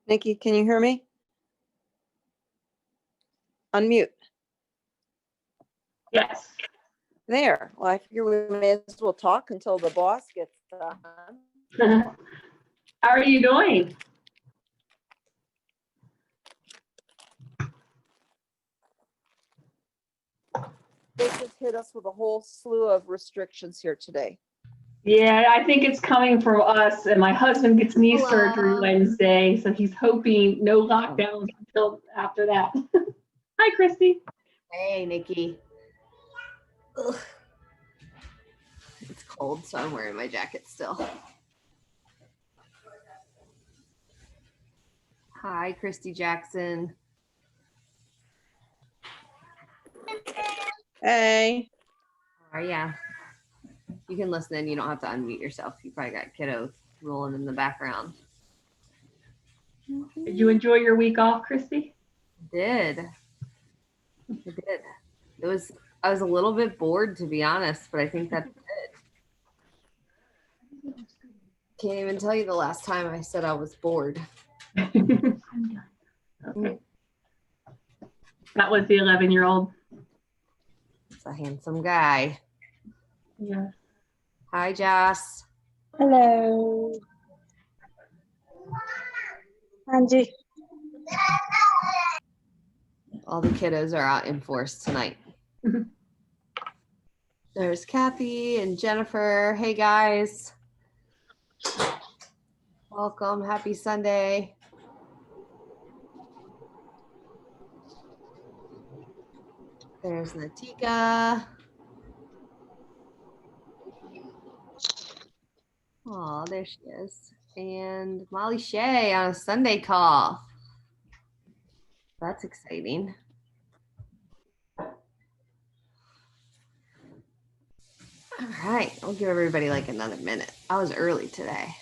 Nikki, can you hear me? Unmute. Yes. There. Well, I figure we may as well talk until the boss gets done. How are you doing? They just hit us with a whole slew of restrictions here today. Yeah, I think it's coming for us, and my husband gets knee surgery Wednesday, so he's hoping no lockdowns until after that. Hi, Christy. Hey, Nikki. Ugh. It's cold, so I'm wearing my jacket still. Hi, Christy Jackson. Hey. How are ya? You can listen in. You don't have to unmute yourself. You probably got kiddos rolling in the background. Did you enjoy your week off, Christy? I did. I was a little bit bored, to be honest, but I think that's it. Can't even tell you the last time I said I was bored. Okay. That was the 11-year-old. It's a handsome guy. Yeah. Hi, Joss. Hello. Angie. All the kiddos are out in force tonight. There's Kathy and Jennifer. Hey, guys. Welcome. Happy Sunday. There's Natika. Oh, there she is. And Molly Shea on a Sunday call. That's exciting. All right, I'll give everybody like another minute. I was early today.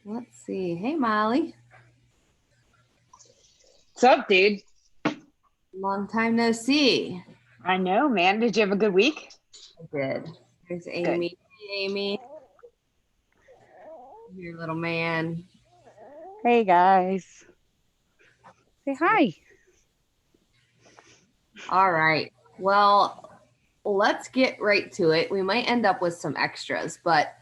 Let's see. Hey, Molly. What's up, dude? Long time no see. I know, man. Did you have a good week? I did. There's Amy. Hey, Amy. Your little man. Hey, guys. Say hi. All right. Well, let's get right to it. We might end up with some extras, but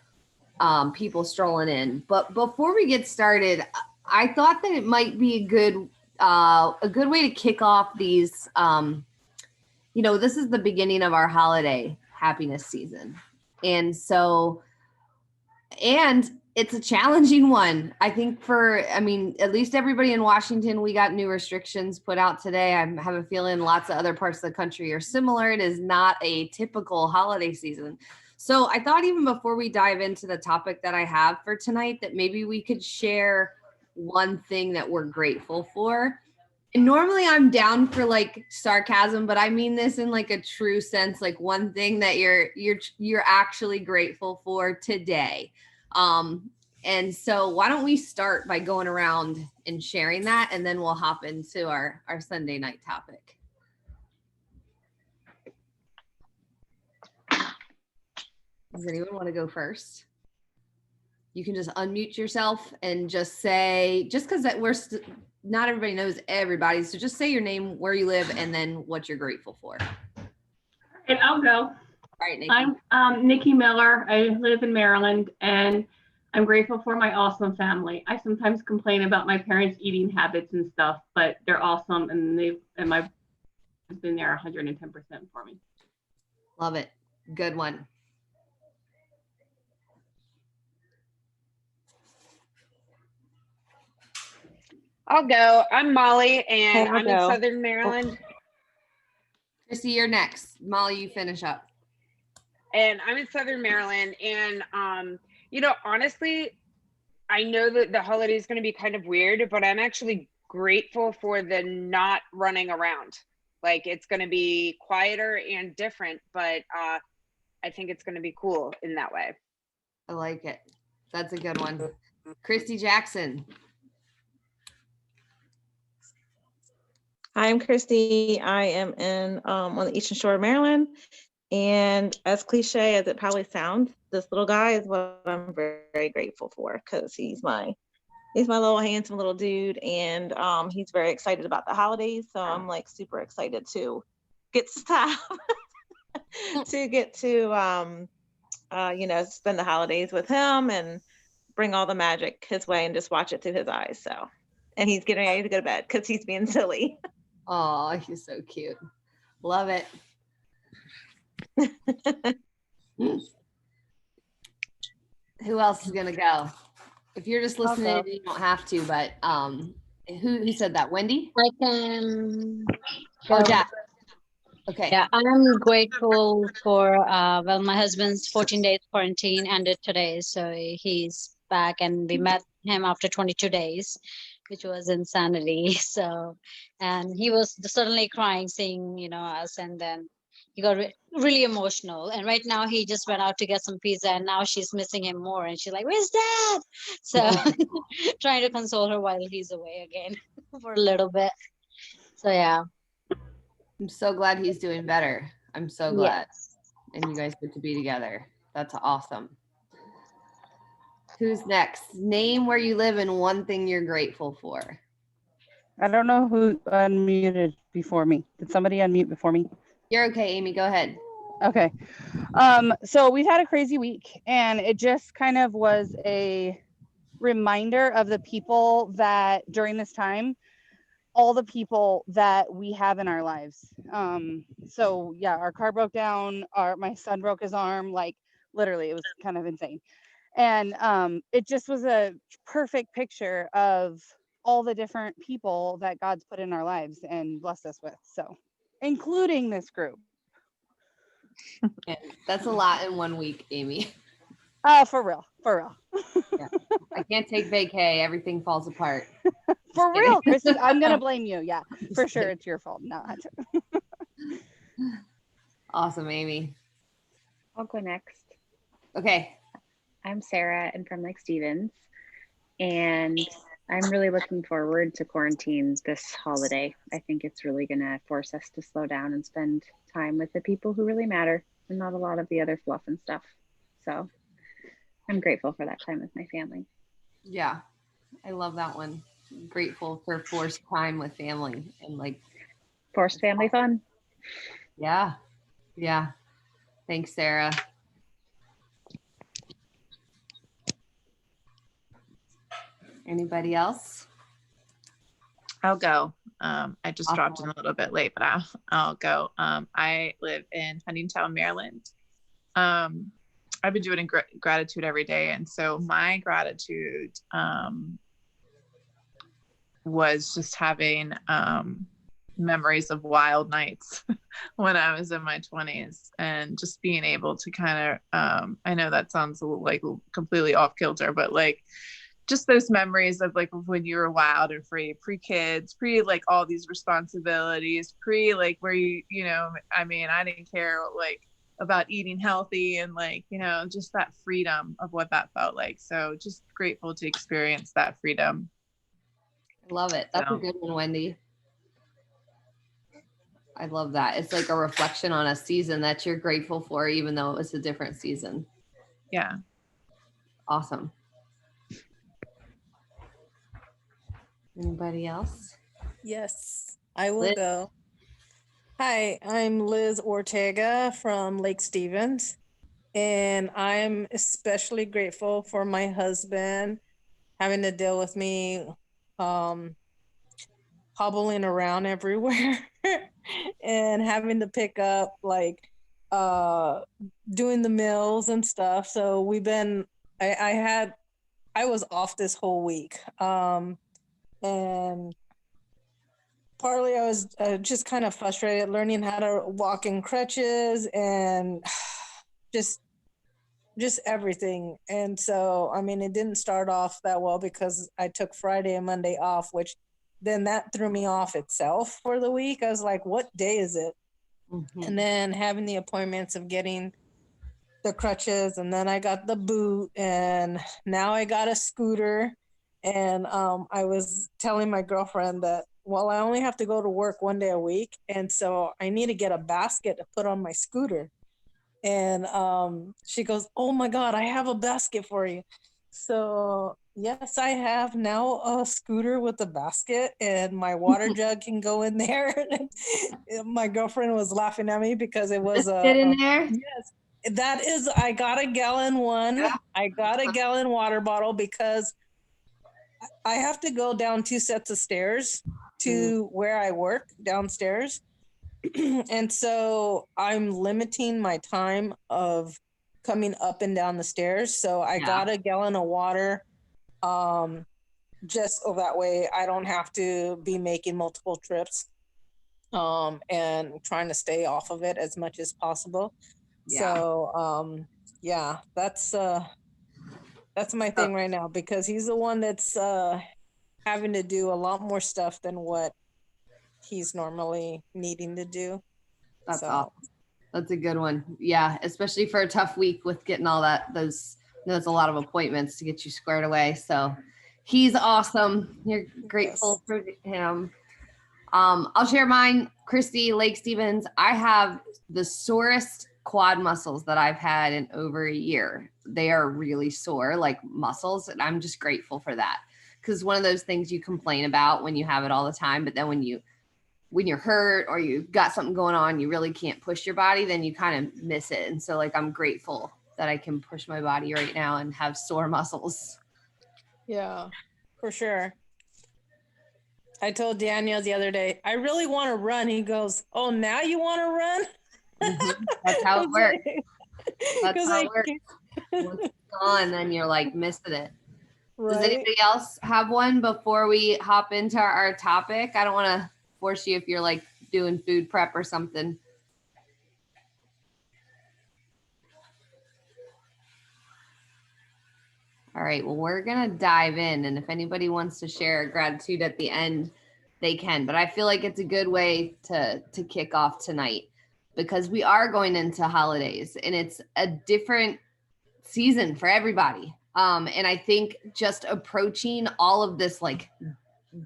people strolling in. But before we get started, I thought that it might be a good way to kick off these. This is the beginning of our holiday happiness season, and it's a challenging one. I think at least everybody in Washington, we got new restrictions put out today. I have a feeling lots of other parts of the country are similar. It is not a typical holiday season. So I thought even before we dive into the topic that I have for tonight, that maybe we could share one thing that we're grateful for. And normally I'm down for like sarcasm, but I mean this in like a true sense, like one thing that you're actually grateful for today. And so why don't we start by going around and sharing that, and then we'll hop into our Sunday night topic. Does anyone want to go first? You can just unmute yourself and just say, just because not everybody knows everybody, so just say your name, where you live, and then what you're grateful for. And I'll go. All right, Nikki. I'm Nikki Miller. I live in Maryland, and I'm grateful for my awesome family. I sometimes complain about my parents' eating habits and stuff, but they're awesome, and my has been there 110% for me. Love it. Good one. I'll go. I'm Molly, and I'm in Southern Maryland. Chrissy, you're next. Molly, you finish up. And I'm in Southern Maryland, and honestly, I know that the holiday is going to be kind of weird, but I'm actually grateful for the not running around. Like, it's going to be quieter and different, but I think it's going to be cool in that way. I like it. That's a good one. Christy Jackson. Hi, I'm Christy. I am in on the Eastern Shore of Maryland, And as cliche as it probably sounds, this little guy is what I'm very, very grateful for, because he's my little handsome little dude, and he's very excited about the holidays. So I'm like super excited to get to spend the holidays with him and bring all the magic his way and just watch it through his eyes. So, and he's getting ready to go to bed because he's being silly. Oh, he's so cute. Love it. Who else is gonna go? If you're just listening, you don't have to, but who said that? Wendy? I can. Oh, go. Jack. Okay. Yeah, I'm grateful for my husband's 14 days quarantine ended today, so he's back, and we met him after 22 days, which was insanity. So, and he was suddenly crying, seeing us, and then he got really emotional. And right now, he just went out to get some pizza, and now she's missing him more, and she's like, "Where's Dad?" So, trying to console her while he's away again for a little bit. So yeah. I'm so glad he's doing better. I'm so glad. Yes. And you guys get to be together. That's awesome. Who's next? Name where you live and one thing you're grateful for. I don't know who unmuted before me. Did somebody unmute before me? You're okay, Amy. Go ahead. Okay. So we've had a crazy week, and it just kind of was a reminder of the people that during this time, all the people that we have in our lives. So yeah, our car broke down, my son broke his arm, like literally it was kind of insane. And it just was a perfect picture of all the different people that God's put in our lives and blessed us with. So including this group. And that's a lot in 1 week, Amy. For real. Yeah. I can't take vacay. Everything falls apart. For real, Chrissy, I'm gonna blame you. Yeah, for sure, kidding. it's your fault. No, Awesome, Amy. I'll go next. Okay. I'm Sarah and from Lake Stevens, and I'm really looking forward to quarantine this holiday. I think it's really going to force us to slow down and spend time with the people who really matter and not a lot of the other fluff and stuff. So I'm grateful for that time with my family. Yeah, I love that one. Grateful for forced time with family and like Forced family fun. Yeah. Thanks, Sarah. Anybody else? I'll go. I just dropped in Awesome. a little bit late, but I'll go. I live in Huntingtown, Maryland. I've been doing gratitude every day. And so my gratitude was just having memories of wild nights when I was in my 20s, and just being able to kind of, I know that sounds like completely off kilter, but like just those memories of like when you were wild and free, pre-kids, like all these responsibilities, like where I mean, I didn't care like about eating healthy and like, just that freedom of what that felt like. So just grateful to experience that freedom. I love it. That's a good one, Wendy. I love that. It's like a reflection on a season that you're grateful for, even though it was a different season. Yeah. Awesome. Anybody else? Yes, I will Liz? go. Hi, I'm Liz Ortega from Lake Stevens, and I'm especially grateful for my husband having to deal with me hobbling around everywhere and having to pick up like doing the meals and stuff. So I was off this whole week. And partly I was just kind of frustrated learning how to walk in crutches and just everything. And so, I mean, it didn't start off that well because I took Friday and Monday off, which then that threw me off itself for the week. I was like, what day is it? Mm-hmm. And then having the appointments of getting the crutches, and then I got the boot, and now I got a scooter. And I was telling my girlfriend that, well, I only have to go to work one day a week. And so I need to get a basket to put on my scooter And she goes, "Oh my God, I have a basket for you." So yes, I have now a scooter with a basket, and my water jug can go in there. My girlfriend was laughing at me because it was Just sit in there. yes, that is, I got a gallon one. Yeah. I got a gallon water bottle because I have to go down 2 sets of stairs to where I work downstairs. And so I'm limiting my time of coming up and down the stairs. So I got a gallon of water, just so that way I don't have to be making multiple trips, and trying to stay off of it as much as possible. So yeah, that's my thing right now, because he's the one that's having to do a lot more stuff than what he's normally needing to do. That's awesome. That's a good one. Yeah, especially for a tough week with getting all that. There's a lot of appointments to get you squared away. So he's awesome. You're grateful for him. I'll share mine. Christy, Lake Stevens, I have the sorest quad muscles that I've had in over a year. They are really sore, like muscles, and I'm just grateful for that, because one of those things you complain about when you have it all the time, but then when you're hurt or you've got something going on, you really can't push your body, then you kind of miss it. And so like, I'm grateful that I can push my body right now and have sore muscles. Yeah, for sure. I told Daniel the other day, I really want to run. He goes, "Oh, now you want to run?" That's how it works. That's how it works. Once it's gone, then you're like missing it. Right? Does anybody else have one before we hop into our topic? I don't want to force you if you're like doing food prep or something. All right, well, we're gonna dive in, and if anybody wants to share a gratitude at the end, they can. But I feel like it's a good way to kick off tonight, because we are going into holidays, and it's a different season for everybody. And I think just approaching all of this like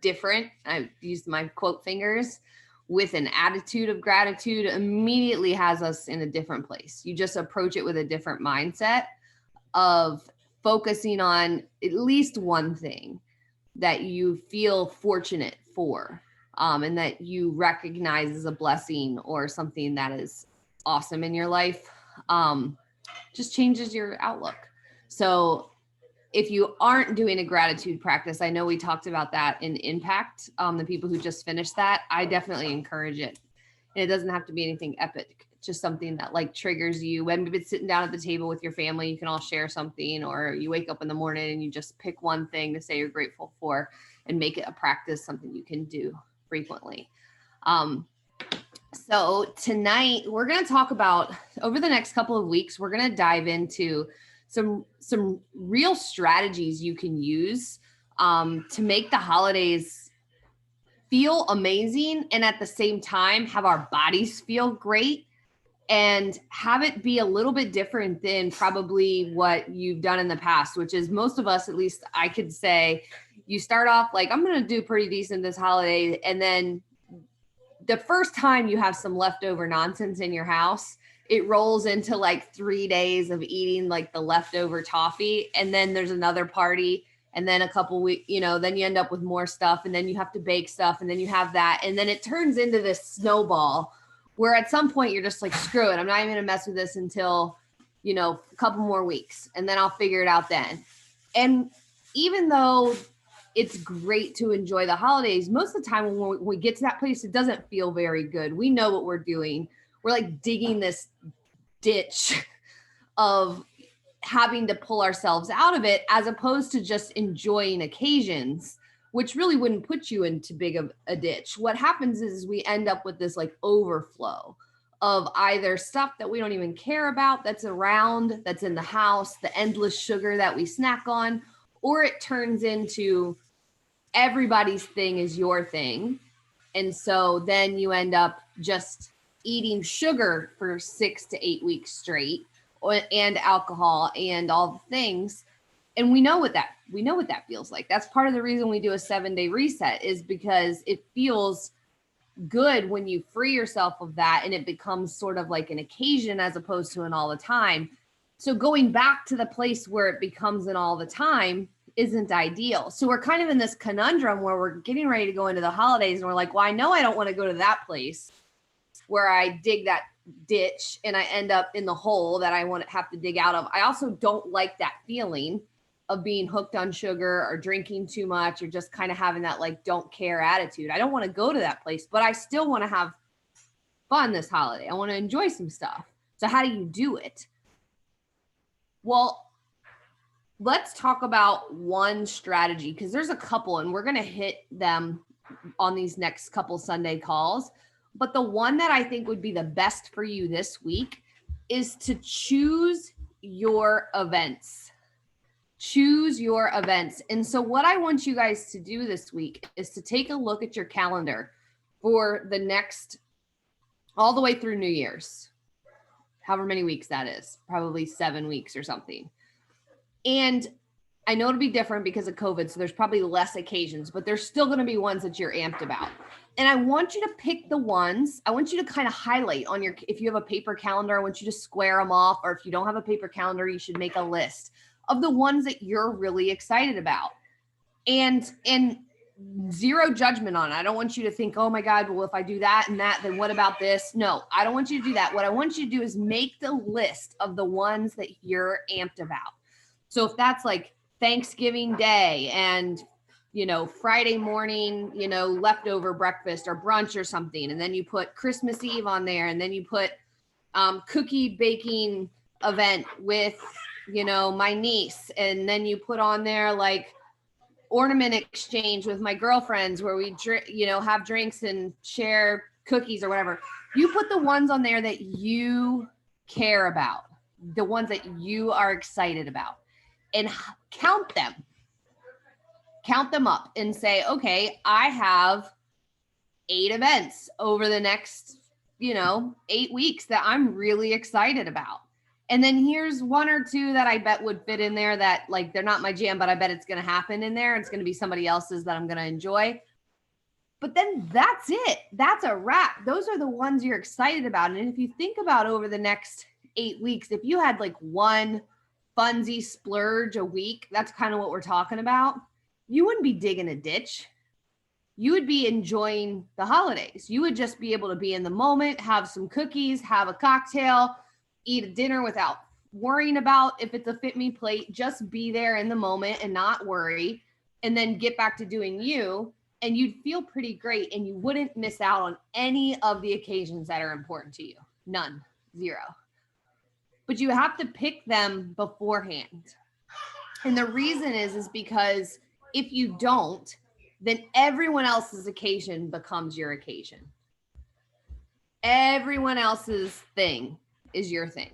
different, I used my quote fingers, with an attitude of gratitude immediately has us in a different place. You just approach it with a different mindset of focusing on at least one thing that you feel fortunate for, and that you recognize as a blessing or something that is awesome in your life. Just changes your outlook. So if you aren't doing a gratitude practice, I know we talked about that in Impact, the people who just finished that, I definitely encourage it. And it doesn't have to be anything epic, just something that like triggers you. When you've been sitting down at the table with your family, you can all share something, or you wake up in the morning and you just pick one thing to say you're grateful for and make it a practice, something you can do frequently. So tonight we're going to talk about, over the next couple of weeks, we're going to dive into some real strategies you can use to make the holidays feel amazing, and at the same time have our bodies feel great, and have it be a little bit different than probably what you've done in the past, which is most of us, at least I could say, you start off like, I'm going to do pretty decent this holiday, and then the first time you have some leftover nonsense in your house, it rolls into like 3 days of eating like the leftover toffee. And then there's another party, and then a couple weeks, then you end up with more stuff, and then you have to bake stuff, and then you have that. And then it turns into this snowball where at some point you're just like, screw it, I'm not even gonna mess with this until, a couple more weeks, and then I'll figure it out then. And even though it's great to enjoy the holidays, most of the time when we get to that place, it doesn't feel very good. We know what we're doing. We're like digging this ditch of having to pull ourselves out of it, as opposed to just enjoying occasions, which really wouldn't put you into big of a ditch. What happens is we end up with this like overflow of either stuff that we don't even care about, that's around, that's in the house, the endless sugar that we snack on, or it turns into everybody's thing is your thing. And so then you end up just eating sugar for 6 to 8 weeks straight, and alcohol and all the things. And we know what that feels like. That's part of the reason we do a 7-day reset, is because it feels good when you free yourself of that and it becomes sort of like an occasion as opposed to an all the time. So going back to the place where it becomes an all the time isn't ideal. So we're kind of in this conundrum where we're getting ready to go into the holidays and we're like, well, I know I don't want to go to that place where I dig that ditch and I end up in the hole that I want to have to dig out of. I also don't like that feeling of being hooked on sugar or drinking too much or just kind of having that like don't care attitude. I don't want to go to that place, but I still want to have fun this holiday. I want to enjoy some stuff. So how do you do it? Well, let's talk about one strategy because there's a couple and we're going to hit them on these next couple Sunday calls. But the one that I think would be the best for you this week is to choose your events. Choose your events. And so what I want you guys to do this week is to take a look at your calendar for the next, all the way through New Year's, however many weeks that is, probably 7 weeks or something. And I know it'll be different because of COVID, so there's probably less occasions, but there's still going to be ones that you're amped about. And I want you to pick the ones, I want you to kind of highlight on your, if you have a paper calendar, I want you to square them off, or if you don't have a paper calendar, you should make a list of the ones that you're really excited about. And zero judgment on it. I don't want you to think, oh my God, well, if I do that and that, then what about this? No, I don't want you to do that. What I want you to do is make the list of the ones that you're amped about. So if that's like Thanksgiving Day and, you know, Friday morning, you know, leftover breakfast or brunch or something, and then you put Christmas Eve on there, and then you put cookie baking event with, you know, my niece, and then you put on there like ornament exchange with my girlfriends where we you know, have drinks and share cookies or whatever. You put the ones on there that you care about, the ones that you are excited about, and count them up and say, okay, I have 8 events over the next, you know, 8 weeks that I'm really excited about. And then here's 1 or 2 that I bet would fit in there that like, they're not my jam, but I bet it's going to happen in there. It's going to be somebody else's that I'm going to enjoy. But then that's it. That's a wrap. Those are the ones you're excited about. And if you think about over the next 8 weeks, if you had like one funsy splurge a week, that's kind of what we're talking about. You wouldn't be digging a ditch. You would be enjoying the holidays. You would just be able to be in the moment, have some cookies, have a cocktail, eat a dinner without worrying about if it's a Fitme plate. Just be there in the moment and not worry, and then get back to doing you, and you'd feel pretty great, and you wouldn't miss out on any of the occasions that are important to you. None. Zero. But you have to pick them beforehand. And the reason is because if you don't, then everyone else's occasion becomes your occasion. Everyone else's thing is your thing.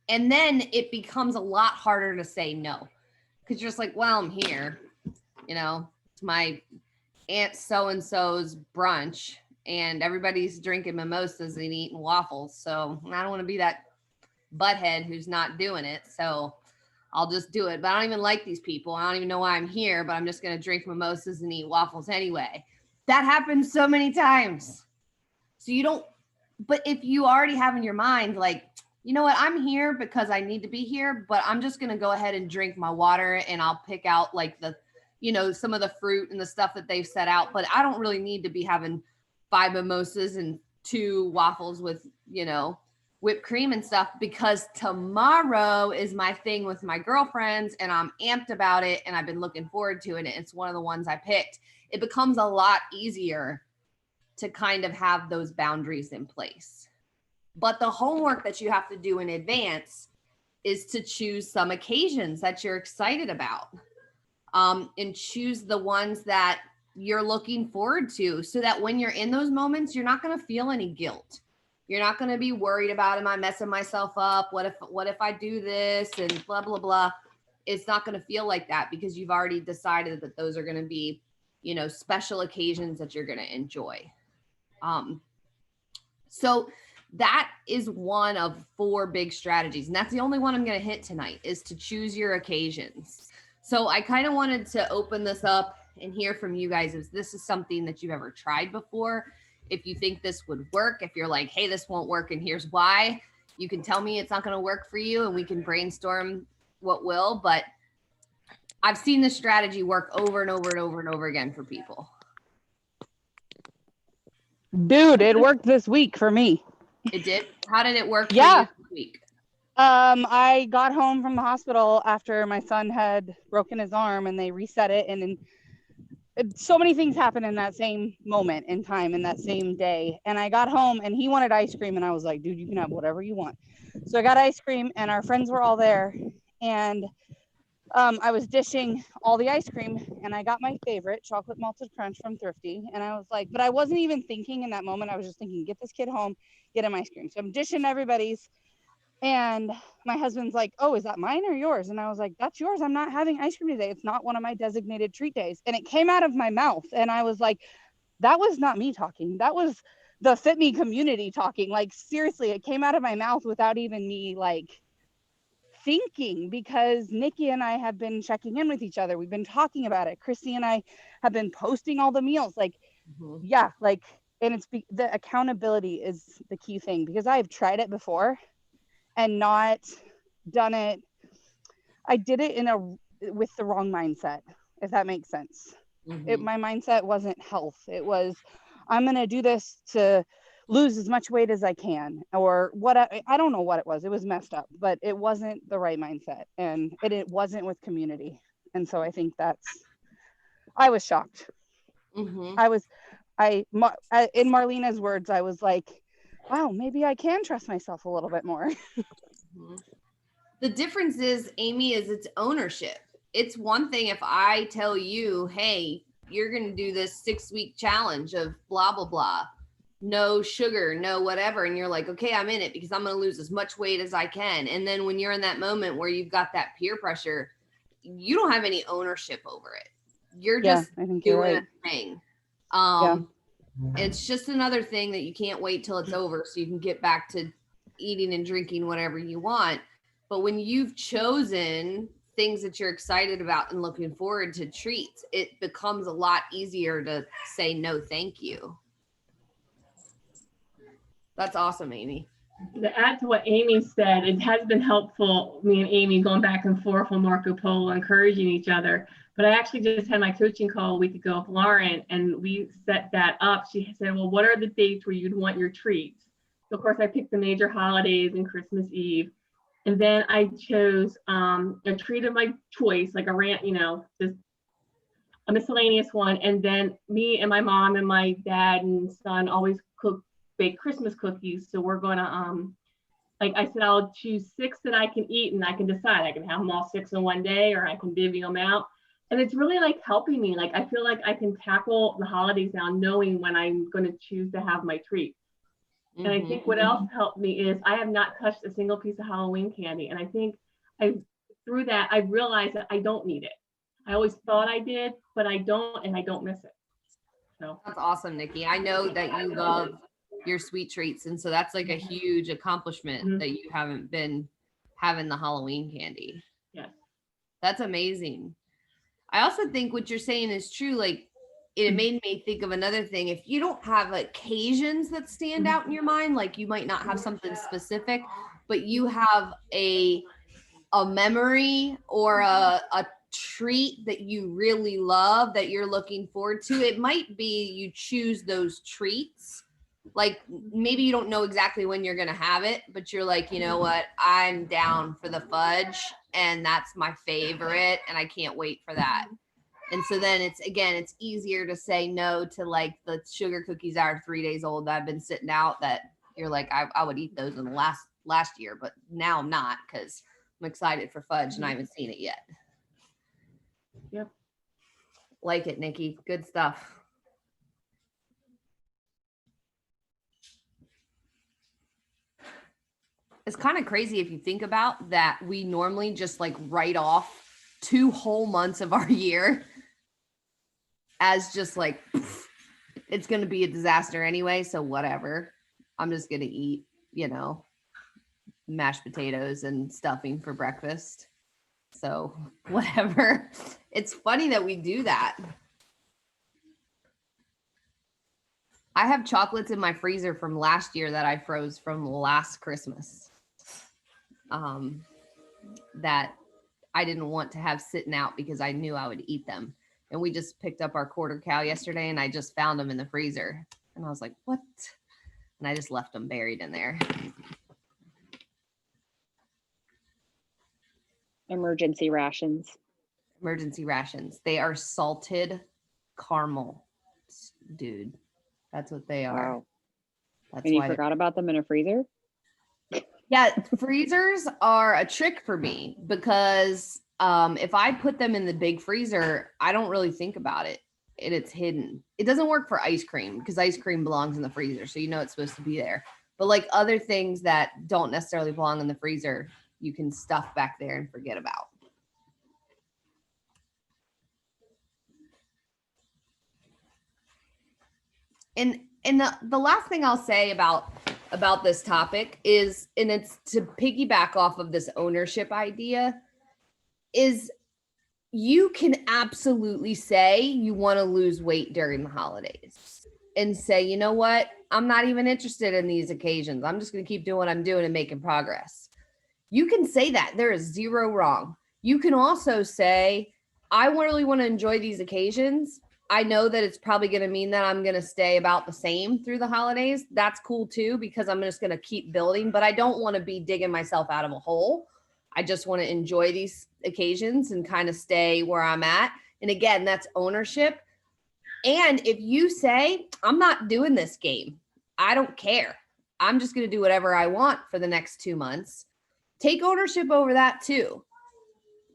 And then it becomes a lot harder to say no, because you're just like, well, I'm here, you know, it's my aunt so-and-so's brunch and everybody's drinking mimosas and eating waffles. So I don't want to be that butthead who's not doing it. So I'll just do it. But I don't even like these people. I don't even know why I'm here, but I'm just going to drink mimosas and eat waffles anyway. That happens so many times. So you don't, but if you already have in your mind, like, you know what, I'm here because I need to be here, but I'm just going to go ahead and drink my water and I'll pick out like the, you know, some of the fruit and the stuff that they've set out, but I don't really need to be having 5 mimosas and 2 waffles with, you know, whipped cream and stuff, because tomorrow is my thing with my girlfriends and I'm amped about it and I've been looking forward to it. And it's one of the ones I picked. It becomes a lot easier to kind of have those boundaries in place. But the homework that you have to do in advance is to choose some occasions that you're excited about, and choose the ones that you're looking forward to, so that when you're in those moments, you're not going to feel any guilt. You're not going to be worried about, am I messing myself up? What if I do this and blah, blah, blah. It's not going to feel like that because you've already decided that those are going to be, you know, special occasions that you're going to enjoy. So that is one of 4 big strategies. And that's the only one I'm going to hit tonight, is to choose your occasions. So I kind of wanted to open this up and hear from you guys if this is something that you've ever tried before. if you think this would work, if you're like, hey, this won't work and here's why, you can tell me it's not going to work for you and we can brainstorm what will. But I've seen this strategy work over and over and over and over again for people. Dude, it worked this week for me. It did? How did it work Yeah. for you this week? I got home from the hospital after my son had broken his arm and they reset it. And so many things happened in that same moment in time, in that same day. And I got home and he wanted ice cream. And I was like, dude, you can have whatever you want. So I got ice cream and our friends were all there. And I was dishing all the ice cream and I got my favorite chocolate malted crunch from Thrifty. And I was like, but I wasn't even thinking in that moment. I was just thinking, get this kid home, get him ice cream. So I'm dishing everybody's. And my husband's like, oh, is that mine or yours? And I was like, that's yours. I'm not having ice cream today. It's not one of my designated treat days. And it came out of my mouth. And I was like, that was not me talking. That was the Fitme community talking. Like, seriously, it came out of my mouth without even me like thinking, because Nikki and I have been checking in with each other. We've been talking about it. Chrissy and I have been posting all the meals. Like, yeah, like, and it's the accountability is the key thing, because I've tried it before and not done it. I did it with the wrong mindset, if that makes sense. My mindset wasn't health. It was, I'm going to do this to lose as much weight as I can, or what. I don't know what it was. It was messed up, but it wasn't the right mindset, and it wasn't with community. And so I think I was shocked. In Marlena's words, I was like, wow, maybe I can trust myself a little bit more. The difference is, Amy, is it's ownership. It's one thing if I tell you, hey, you're going to do this 6-week challenge of blah, blah, blah, no sugar, no whatever. And you're like, okay, I'm in it because I'm going to lose as much weight as I can. And then when you're in that moment where you've got that peer pressure, you don't have any ownership over it. You're just doing a thing. It's just another thing that you can't wait till it's over so you can get back to eating and drinking whatever you want. But when you've chosen things that you're excited about and looking forward to treats, it becomes a lot easier to say no, thank you. That's awesome, Amy. To add to what Amy said, it has been helpful, me and Amy going back and forth on Marco Polo, encouraging each other. But I actually just had my coaching call a week ago with Lauren, and we set that up. She said, well, what are the dates where you'd want your treats? So of course I picked the major holidays and Christmas Eve. And then I chose a treat of my choice, like just a miscellaneous one. And then me and my mom and my dad and son always bake Christmas cookies. So we're gonna, like I said, I'll choose 6 that I can eat, and I can decide. I can have them all 6 in one day, or I can divvy them out. And it's really like helping me. Like I feel like I can tackle the holidays now, knowing when I'm going to choose to have my treat. And I think what else helped me is I have not touched a single piece of Halloween candy. And I think through that, I realized that I don't need it. I always thought I did, but I don't, and I don't miss it. So that's awesome, Nikki. I know that you love your sweet treats. And so that's like a huge accomplishment that you haven't been having the Halloween candy. Yes. That's amazing. I also think what you're saying is true. Like, it made me think of another thing. If you don't have occasions that stand out in your mind, like you might not have something specific, but you have a memory or a treat that you really love that you're looking forward to, it might be you choose those treats. Like maybe you don't know exactly when you're going to have it, but you're like, you know what, I'm down for the fudge and that's my favorite and I can't wait for that. And so then it's easier to say no to like the sugar cookies that are 3 days old that I've been sitting out that you're like, I would eat those in the last year, but now I'm not because I'm excited for fudge and I haven't seen it yet. Yep. Like it, Nikki. Good stuff. It's kind of crazy if you think about that. We normally just like write off 2 whole months of our year as just like, it's going to be a disaster anyway. So whatever, I'm just going to eat, mashed potatoes and stuffing for breakfast. So whatever. It's funny that we do that. I have chocolates in my freezer from last year that I froze from last Christmas. That I didn't want to have sitting out because I knew I would eat them. And we just picked up our quarter cow yesterday and I just found them in the freezer. And I was like, what? And I just left them buried in there. Emergency rations. Emergency rations. They are salted caramel, dude. That's what they are. Wow. That's And you why forgot about them in a freezer? Yeah, freezers are a trick for me because if I put them in the big freezer, I don't really think about it and it's hidden. It doesn't work for ice cream because ice cream belongs in the freezer, so you know it's supposed to be there. But like other things that don't necessarily belong in the freezer, you can stuff back there and forget about. And the last thing I'll say about this topic is, and it's to piggyback off of this ownership idea, is you can absolutely say you want to lose weight during the holidays and say, you know what, I'm not even interested in these occasions. I'm just going to keep doing what I'm doing and making progress. You can say that. There is zero wrong. You can also say, I really want to enjoy these occasions. I know that it's probably going to mean that I'm going to stay about the same through the holidays. That's cool too, because I'm just going to keep building, but I don't want to be digging myself out of a hole. I just want to enjoy these occasions and kind of stay where I'm at. And again, that's ownership. And if you say, I'm not doing this game, I don't care, I'm just going to do whatever I want for the next 2 months, take ownership over that too.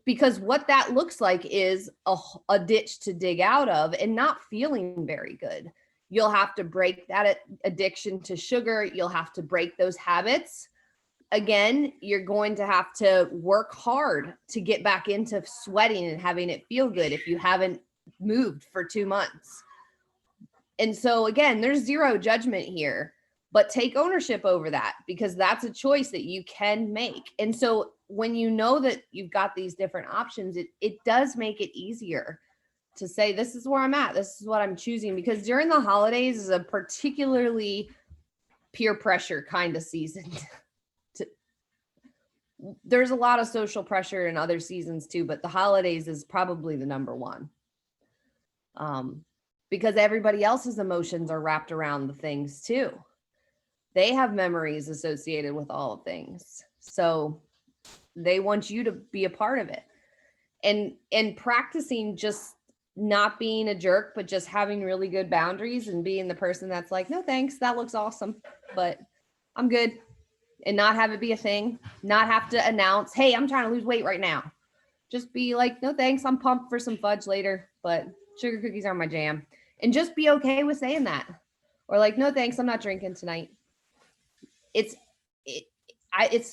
Because what that looks like is a ditch to dig out of and not feeling very good. You'll have to break that addiction to sugar. You'll have to break those habits. Again, you're going to have to work hard to get back into sweating and having it feel good if you haven't moved for 2 months. And so again, there's zero judgment here, but take ownership over that because that's a choice that you can make. And so when you know that you've got these different options, it does make it easier to say, this is where I'm at. This is what I'm choosing, because during the holidays is a particularly peer pressure kind of season. There's a lot of social pressure in other seasons too, but the holidays is probably the number one. Because everybody else's emotions are wrapped around the things too. They have memories associated with all things. So they want you to be a part of it. And practicing just not being a jerk, but just having really good boundaries and being the person that's like, no, thanks, that looks awesome, but I'm good. And not have it be a thing, not have to announce, hey, I'm trying to lose weight right now. Just be like, no, thanks, I'm pumped for some fudge later, but sugar cookies are my jam. And just be okay with saying that. Or like, no, thanks, I'm not drinking tonight. It's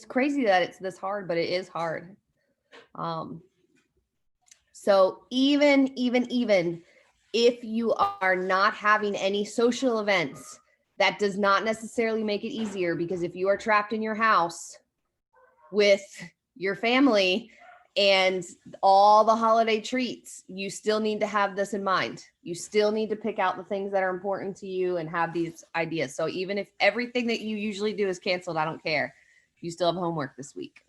crazy that it's this hard, but it is hard. So even if you are not having any social events, that does not necessarily make it easier, because if you are trapped in your house with your family and all the holiday treats, you still need to have this in mind. You still need to pick out the things that are important to you and have these ideas. So even if everything that you usually do is canceled, I don't care. You still have homework this week.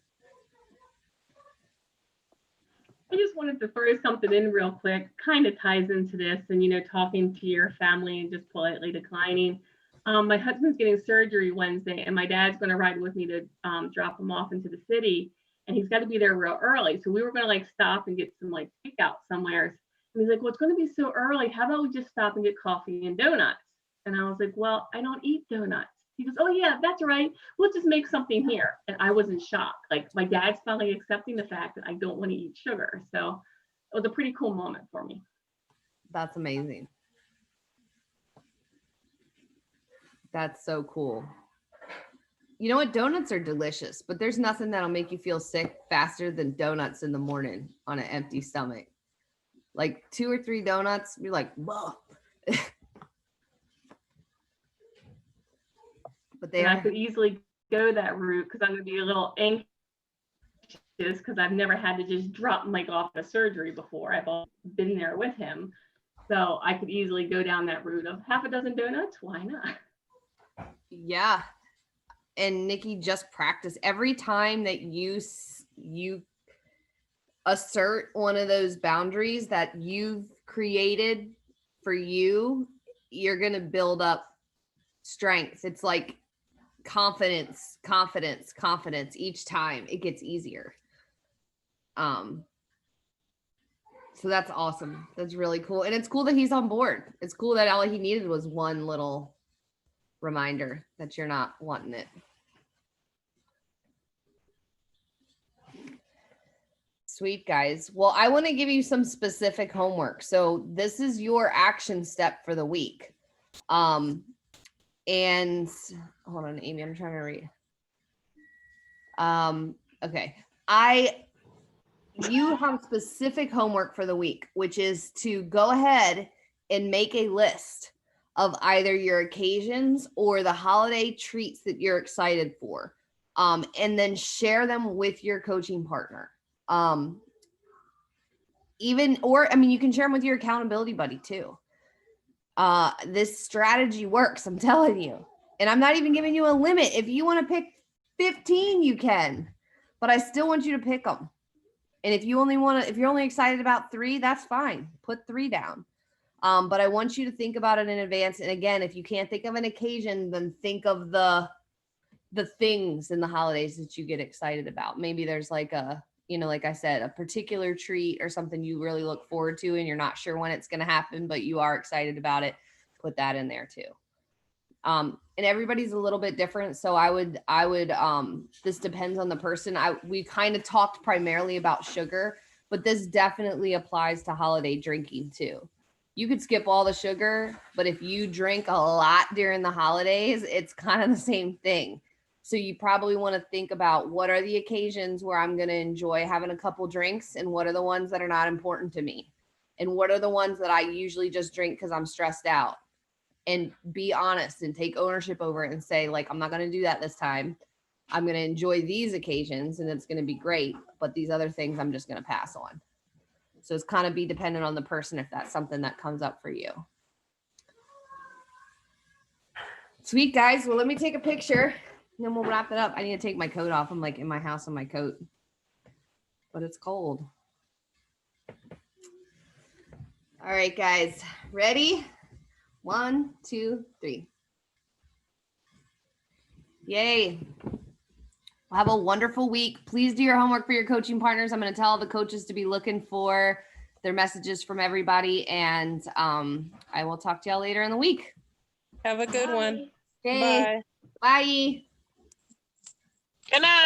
I just wanted to throw something in real quick, kind of ties into this, and, you know, talking to your family and just politely declining. My husband's getting surgery Wednesday, and my dad's going to ride with me to drop him off into the city, and he's got to be there real early. So we were going to like stop and get some like takeout somewhere. And he's like, well, it's going to be so early. How about we just stop and get coffee and donuts? And I was like, well, I don't eat donuts. He goes, oh yeah, that's right. We'll just make something here. And I was in shock. Like, my dad's finally accepting the fact that I don't want to eat sugar. So it was a pretty cool moment for me. That's amazing. That's so cool. You know what? Donuts are delicious, but there's nothing that'll make you feel sick faster than donuts in the morning on an empty stomach. Like 2 or 3 donuts, you're like, whoa. But I could easily go that route because I'm going to be a little anxious because I've never had to just drop Mike off a surgery before. I've all been there with him. So I could easily go down that route of half a dozen donuts. Why not? Yeah. And Nikki, just practice every time that you assert one of those boundaries that you've created for you, you're going to build up strength. It's like confidence each time it gets easier. So that's awesome. That's really cool. And it's cool that he's on board. It's cool that all he needed was one little reminder that you're not wanting it. Sweet, guys. Well, I want to give you some specific homework. So this is your action step for the week. And hold on, Amy, I'm trying to read. Okay. You have specific homework for the week, which is to go ahead and make a list of either your occasions or the holiday treats that you're excited for. And then share them with your coaching partner. You can share them with your accountability buddy too. This strategy works, I'm telling you. And I'm not even giving you a limit. If you want to pick 15, you can, but I still want you to pick them. And if you're only excited about 3, that's fine. Put 3 down. But I want you to think about it in advance. And again, if you can't think of an occasion, then think of the things in the holidays that you get excited about. Maybe there's like like I said, a particular treat or something you really look forward to and you're not sure when it's going to happen, but you are excited about it. Put that in there too. And everybody's a little bit different. So I would, this depends on the person. We kind of talked primarily about sugar, but this definitely applies to holiday drinking too. You could skip all the sugar, but if you drink a lot during the holidays, it's kind of the same thing. So you probably want to think about what are the occasions where I'm going to enjoy having a couple drinks and what are the ones that are not important to me? And what are the ones that I usually just drink because I'm stressed out? And be honest and take ownership over it and say, like, I'm not going to do that this time. I'm going to enjoy these occasions and it's going to be great. But these other things I'm just going to pass on. So it's kind of be dependent on the person if that's something that comes up for you. Sweet, guys. Well, let me take a picture and then we'll wrap it up. I need to take my coat off. I'm like in my house in my coat, but it's cold. All right, guys. Ready? 1, 2, 3. Yay. Well, have a wonderful week. Please do your homework for your coaching partners. I'm going to tell all the coaches to be looking for their messages from everybody. And I will talk to y'all later in the week. Have a good one. Okay. Bye. Bye. Good night.